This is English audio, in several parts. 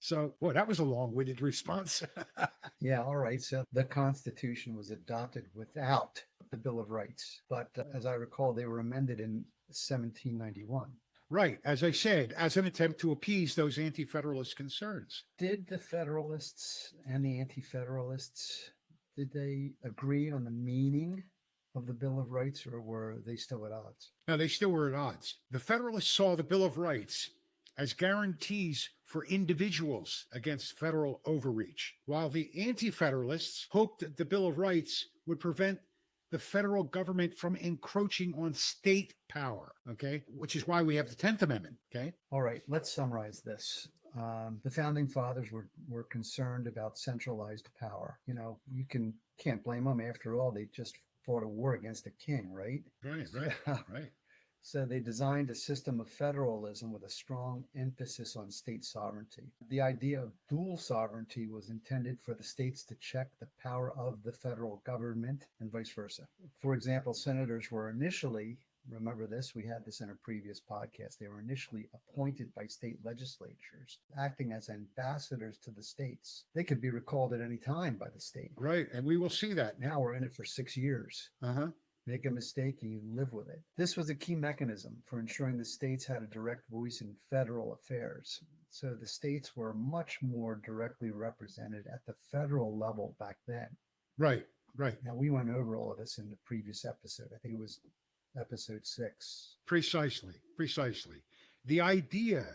So, boy, that was a long-winded response. Yeah, all right. So the Constitution was adopted without the Bill of Rights, but as I recall, they were amended in 1791. Right, as I said, as an attempt to appease those anti-federalist concerns. Did the Federalists and the Anti-Federalists did they agree on the meaning of the Bill of Rights, or were they still at odds? Now, they still were at odds. The Federalists saw the Bill of Rights as guarantees for individuals against federal overreach, while the Anti-Federalists hoped that the Bill of Rights would prevent the federal government from encroaching on state power, okay? Which is why we have the 10th Amendment, okay? All right, let's summarize this. The founding fathers were concerned about centralized power. You know, can't blame them. After all, they just fought a war against a king, right? Right. So they designed a system of federalism with a strong emphasis on state sovereignty. The idea of dual sovereignty was intended for the states to check the power of the federal government and vice versa. For example, senators were initially, remember this, we had this in a previous podcast, they were initially appointed by state legislatures, acting as ambassadors to the states. They could be recalled at any time by the state. Right, and we will see that. Now we're in it for 6 years. Make a mistake and you live with it. This was a key mechanism for ensuring the states had a direct voice in federal affairs. So the states were much more directly represented at the federal level back then. Right. Now, we went over all of this in the previous episode. I think it was episode 6. Precisely. The idea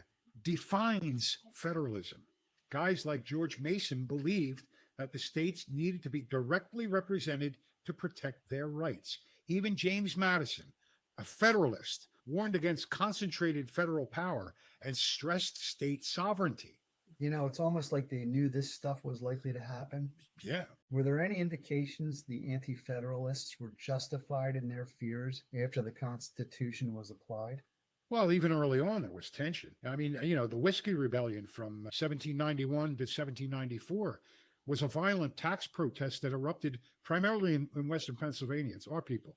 defines federalism. Guys like George Mason believed that the states needed to be directly represented to protect their rights. Even James Madison, a Federalist, warned against concentrated federal power and stressed state sovereignty. You know, it's almost like they knew this stuff was likely to happen. Yeah. Were there any indications the Anti-Federalists were justified in their fears after the Constitution was applied? Well, even early on, there was tension. I mean, you know, the Whiskey Rebellion from 1791 to 1794 was a violent tax protest that erupted primarily in Western Pennsylvania. It's our people.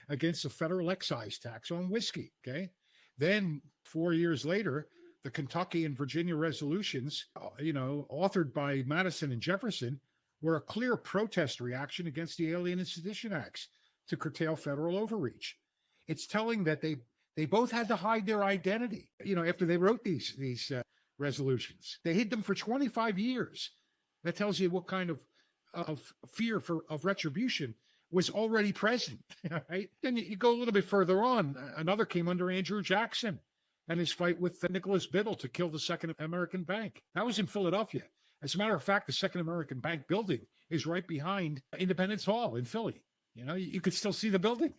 Against the federal excise tax on whiskey, okay? Then 4 years later, the Kentucky and Virginia resolutions, authored by Madison and Jefferson, were a clear protest reaction against the Alien and Sedition Acts to curtail federal overreach. It's telling that they both had to hide their identity, after they wrote these resolutions. They hid them for 25 years. That tells you what kind of fear of retribution was already present, right? Then you go a little bit further on. Another came under Andrew Jackson and his fight with Nicholas Biddle to kill the Second American Bank. That was in Philadelphia. As a matter of fact, the Second American Bank building is right behind Independence Hall in Philly. You could still see the building.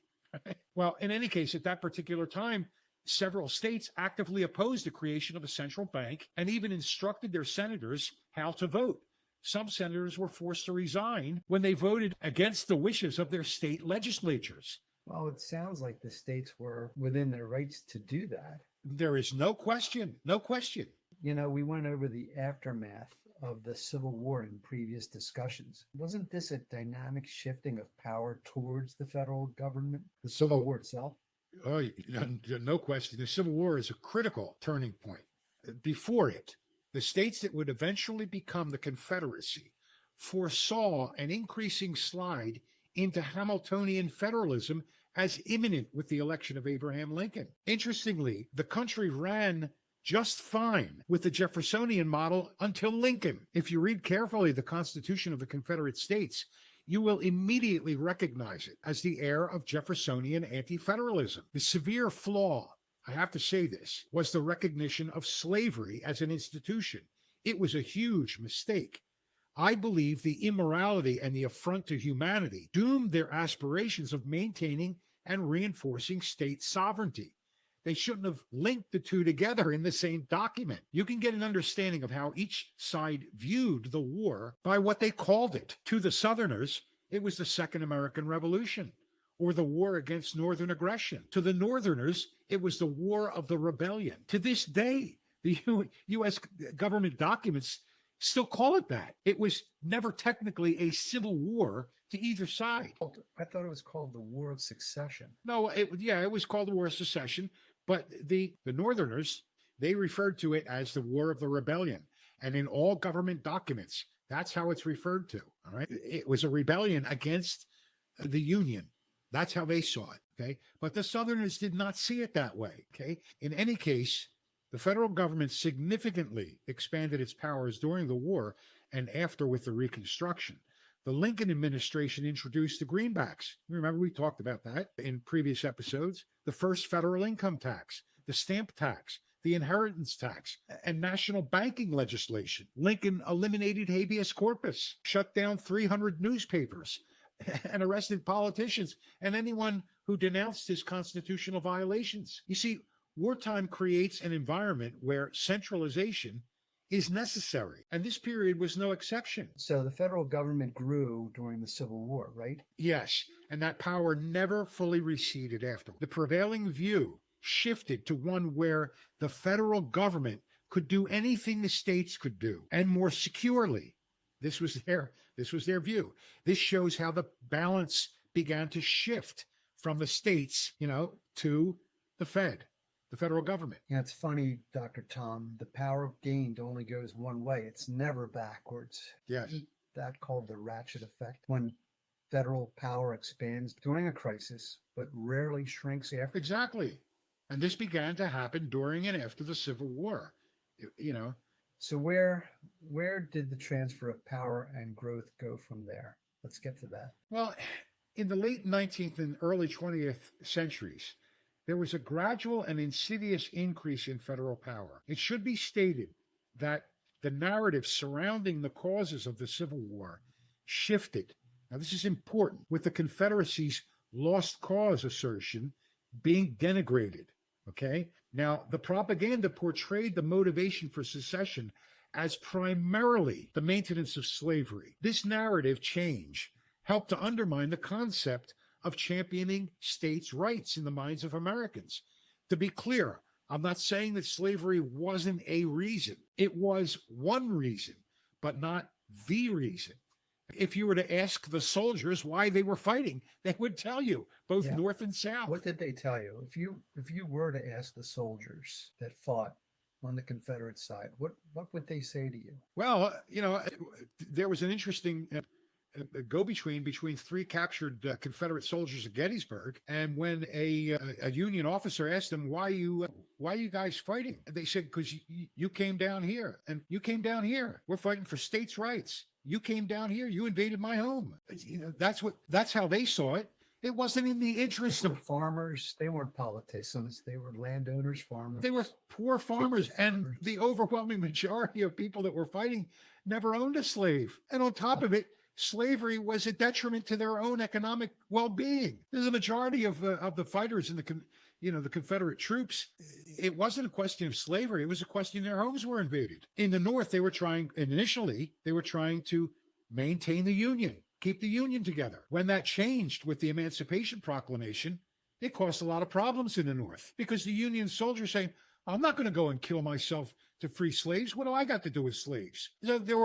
Well, in any case, at that particular time, several states actively opposed the creation of a central bank and even instructed their senators how to vote. Some senators were forced to resign when they voted against the wishes of their state legislatures. Well, it sounds like the states were within their rights to do that. There is no question. We went over the aftermath of the Civil War in previous discussions. Wasn't this a dynamic shifting of power towards the federal government, the Civil War itself? Oh, no question. The Civil War is a critical turning point. Before it, the states that would eventually become the Confederacy foresaw an increasing slide into Hamiltonian federalism as imminent with the election of Abraham Lincoln. Interestingly, the country ran just fine with the Jeffersonian model until Lincoln. If you read carefully the Constitution of the Confederate States, you will immediately recognize it as the heir of Jeffersonian anti-federalism. The severe flaw, I have to say this, was the recognition of slavery as an institution. It was a huge mistake. I believe the immorality and the affront to humanity doomed their aspirations of maintaining and reinforcing state sovereignty. They shouldn't have linked the two together in the same document. You can get an understanding of how each side viewed the war by what they called it. To the Southerners, it was the Second American Revolution, or the war against Northern aggression. To the Northerners, it was the War of the Rebellion. To this day, the U.S. government documents still call it that. It was never technically a civil war to either side. I thought it was called the War of Succession. No, it was called the War of Secession, but the Northerners, they referred to it as the War of the Rebellion. and in all government documents. That's how it's referred to. All right. It was a rebellion against the Union. That's how they saw it. Okay. But the Southerners did not see it that way. Okay. In any case, the federal government significantly expanded its powers during the war and after with the Reconstruction. The Lincoln administration introduced the greenbacks. Remember, we talked about that in previous episodes. The first federal income tax, the stamp tax, the inheritance tax, and national banking legislation. Lincoln eliminated habeas corpus, shut down 300 newspapers, and arrested politicians and anyone who denounced his constitutional violations. You see, wartime creates an environment where centralization is necessary, and this period was no exception. So the federal government grew during the Civil War, right? Yes, and that power never fully receded after. The prevailing view shifted to one where the federal government could do anything the states could do, and more securely. This was their view. This shows how the balance began to shift from the states, to the federal government. Yeah, it's funny, Dr. Tom, the power gained only goes one way. It's never backwards. Yes. That called the ratchet effect. When federal power expands during a crisis, but rarely shrinks after. Exactly. And this began to happen during and after the Civil War. So where did the transfer of power and growth go from there? Let's get to that. Well, in the late 19th and early 20th centuries, there was a gradual and insidious increase in federal power. It should be stated that the narrative surrounding the causes of the Civil War shifted. Now, this is important, with the Confederacy's lost cause assertion being denigrated. Okay? Now, the propaganda portrayed the motivation for secession as primarily the maintenance of slavery. This narrative change helped to undermine the concept of championing states' rights in the minds of Americans. To be clear, I'm not saying that slavery wasn't a reason. It was one reason, but not the reason. If you were to ask the soldiers why they were fighting, they would tell you, both North and South. What did they tell you? If you were to ask the soldiers that fought on the Confederate side, what would they say to you? Well, there was an interesting go-between between three captured Confederate soldiers at Gettysburg, and when a Union officer asked them, why are you guys fighting? They said, because you came down here, and you came down here. We're fighting for states' rights. You came down here. You invaded my home. That's how they saw it. It wasn't in the interest of farmers. They weren't politicians. They were landowners, farmers. They were poor farmers, and the overwhelming majority of people that were fighting never owned a slave. And on top of it, slavery was a detriment to their own economic well-being. The majority of the fighters in the Confederate troops, it wasn't a question of slavery. It was a question their homes were invaded. In the North, initially they were trying to maintain the Union, keep the Union together. When that changed with the Emancipation Proclamation, it caused a lot of problems in the North, because the Union soldiers saying, I'm not going to go and kill myself to free slaves. What do I got to do with slaves? There were